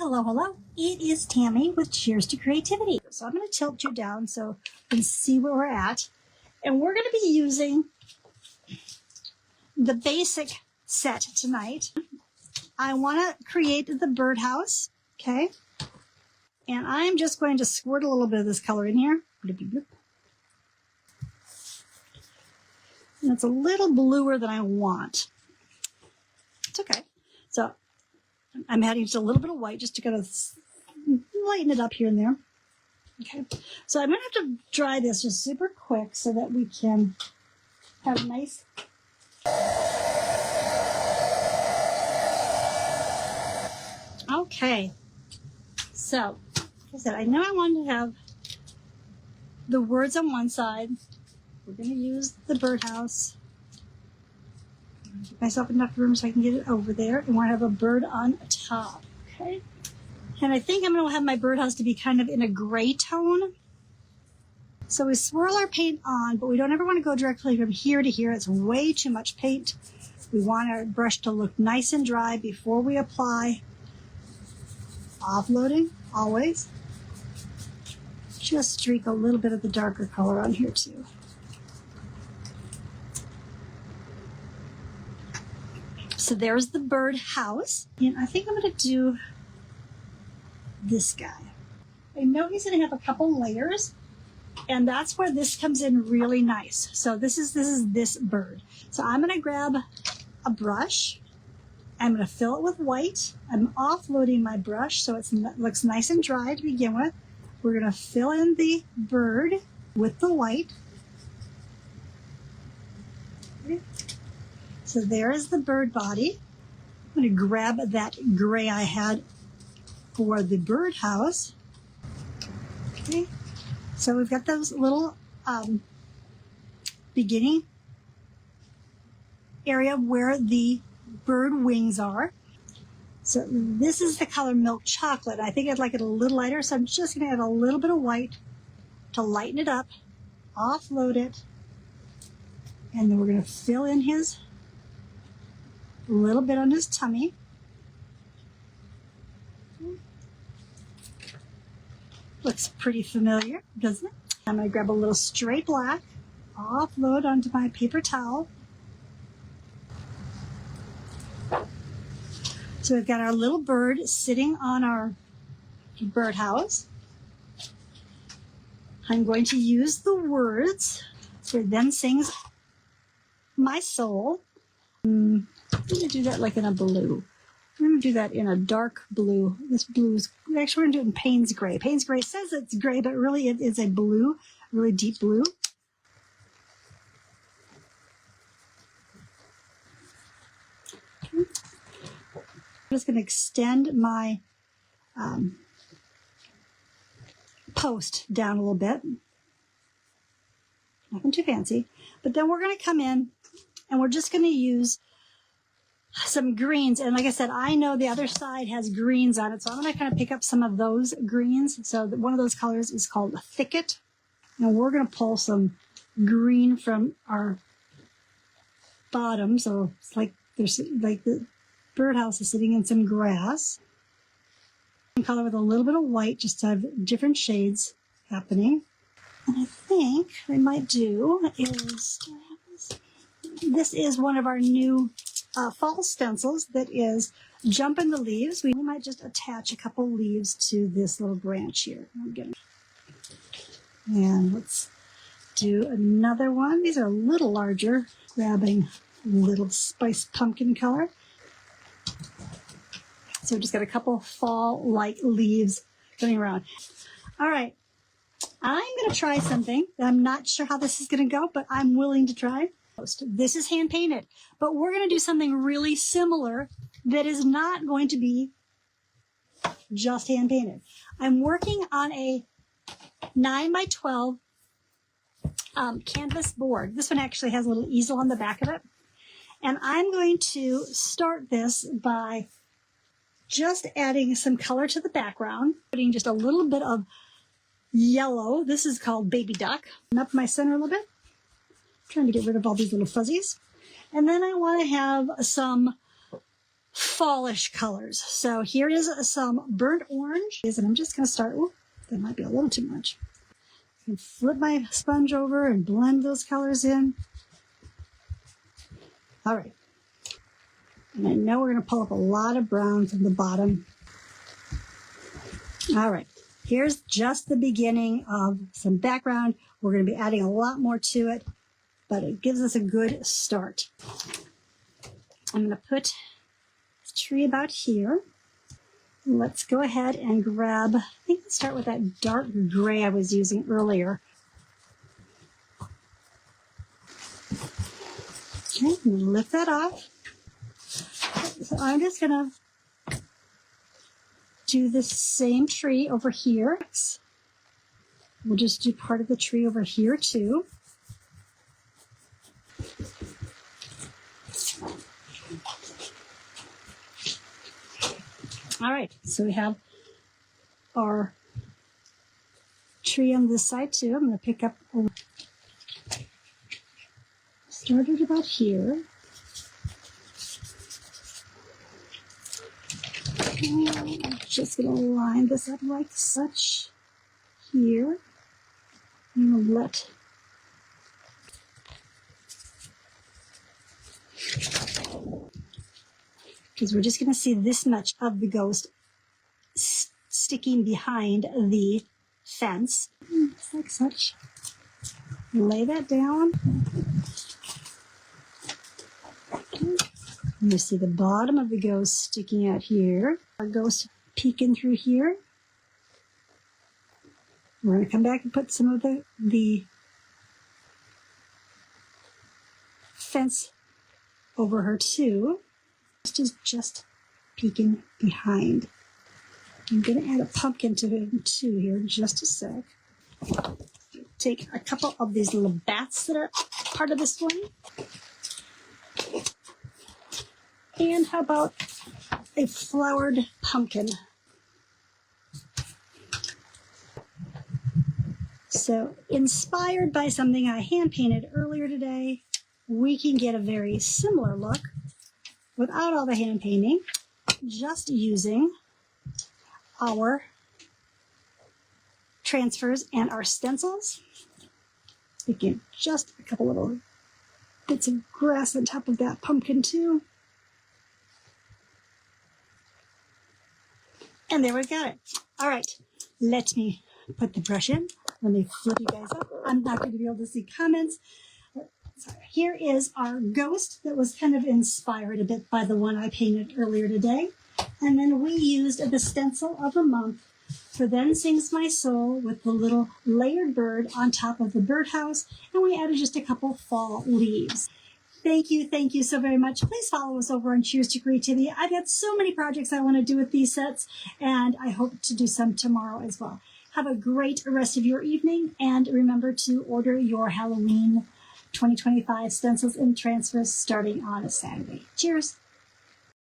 hello, hello. It is Tammy with Cheers to Creativity. So I'm going to tilt you down so you can see where we're at. And we're going to be using the basic set tonight. I want to create the birdhouse, okay? And I'm just going to squirt a little bit of this color in here. And it's a little bluer than I want. It's okay. So I'm adding just a little bit of white just to kind of lighten it up here and there. Okay, so I'm going to have to dry this just super quick so that we can have nice. Okay, so like I said, I know I wanted to have the words on one side. We're going to use the birdhouse. Give myself enough room so I can get it over there. And want to have a bird on top. Okay. And I think I'm going to have my birdhouse to be kind of in a gray tone. So we swirl our paint on, but we don't ever want to go directly from here to here. It's way too much paint. We want our brush to look nice and dry before we apply. Offloading, always. Just streak a little bit of the darker color on here too. So there's the birdhouse. And I think I'm going to do this guy. I know he's going to have a couple layers, and that's where this comes in really nice. So this is this bird. So I'm going to grab a brush. I'm going to fill it with white. I'm offloading my brush so it looks nice and dry to begin with. We're going to fill in the bird with the white. Okay. So there is the bird body. I'm going to grab that gray I had for the birdhouse. Okay, so we've got those little beginning area where the bird wings are. So this is the color milk chocolate. I think I'd like it a little lighter, so I'm just going to add a little bit of white to lighten it up, offload it, and then we're going to fill in his a little bit on his tummy. Looks pretty familiar, doesn't it? I'm going to grab a little straight black, offload onto my paper towel. So we've got our little bird sitting on our birdhouse. I'm going to use the words for Then Sings My Soul. I'm going to do that like in a blue. I'm going to do that in a dark blue. This blue is, actually we're going to do it in Payne's Gray. Payne's Gray says it's gray, but really it is a blue, really deep blue. Okay. I'm just going to extend my post down a little bit. Nothing too fancy. But then we're going to come in and we're just going to use some greens. And like I said, I know the other side has greens on it, so I'm going to kind of pick up some of those greens. So one of those colors is called Thicket. And we're going to pull some green from our bottom. So it's like there's like the birdhouse is sitting in some grass. Color with a little bit of white just to have different shades happening. And I think what I might do is, this is one of our new fall stencils that is Jump in the Leaves. We might just attach a couple leaves to this little branch here. And let's do another one. These are a little larger, grabbing a little spice pumpkin color. So just got a couple fall-like leaves going around. All right, I'm going to try something. I'm not sure how this is going to go, but I'm willing to try. This is hand-painted, but we're going to do something really similar that is not going to be just hand-painted. I'm working on a 9x12 canvas board. This one actually has a little easel on the back of it. And I'm going to start this by just adding some color to the background, putting just a little bit of yellow. This is called Baby Duck. Up my center a little bit. Trying to get rid of all these little fuzzies. And then I want to have some fallish colors. So here is some burnt orange, and I'm just going to start, oh, that might be a little too much. And flip my sponge over and blend those colors in. All right. And I know we're going to pull up a lot of brown from the bottom. All right. Here's just the beginning of some background. We're going to be adding a lot more to it, but it gives us a good start. I'm going to put this tree about here. Let's go ahead and grab, I think let's start with that dark gray I was using earlier. Okay, lift that off. So I'm just going to do the same tree over here. We'll just do part of the tree over here too. All right, so we have our tree on this side too. I'm going to pick up, started about here. And I'm just going to line this up like such here. I'm going to let because we're just going to see this much of the ghost sticking behind the fence. Just like such. Lay that down. Okay. And you see the bottom of the ghost sticking out here. Our ghost peeking through here. We're going to come back and put some of the fence over her too. Just peeking behind. I'm going to add a pumpkin to him too here in just a sec. Take a couple of these little bats that are part of this one. And how about a flowered pumpkin? So inspired by something I hand painted earlier today, we can get a very similar look without all the hand painting, just using our transfers and our stencils. Again, just a couple little bits of grass on top of that pumpkin too. And there we got it. All right, let me put the brush in. Let me flip you guys up. I'm not going to be able to see comments. So here is our ghost that was kind of inspired a bit by the one I painted earlier today. And then we used the stencil of the month for Then Sings My Soul with the little layered bird on top of the birdhouse. And we added just a couple fall leaves. Thank you so very much. Please follow us over on Cheers to Creativity. I've got so many projects I want to do with these sets, and I hope to do some tomorrow as well. Have a great rest of your evening, and remember to order your Halloween 2025 stencils and transfers starting on a Saturday. Cheers.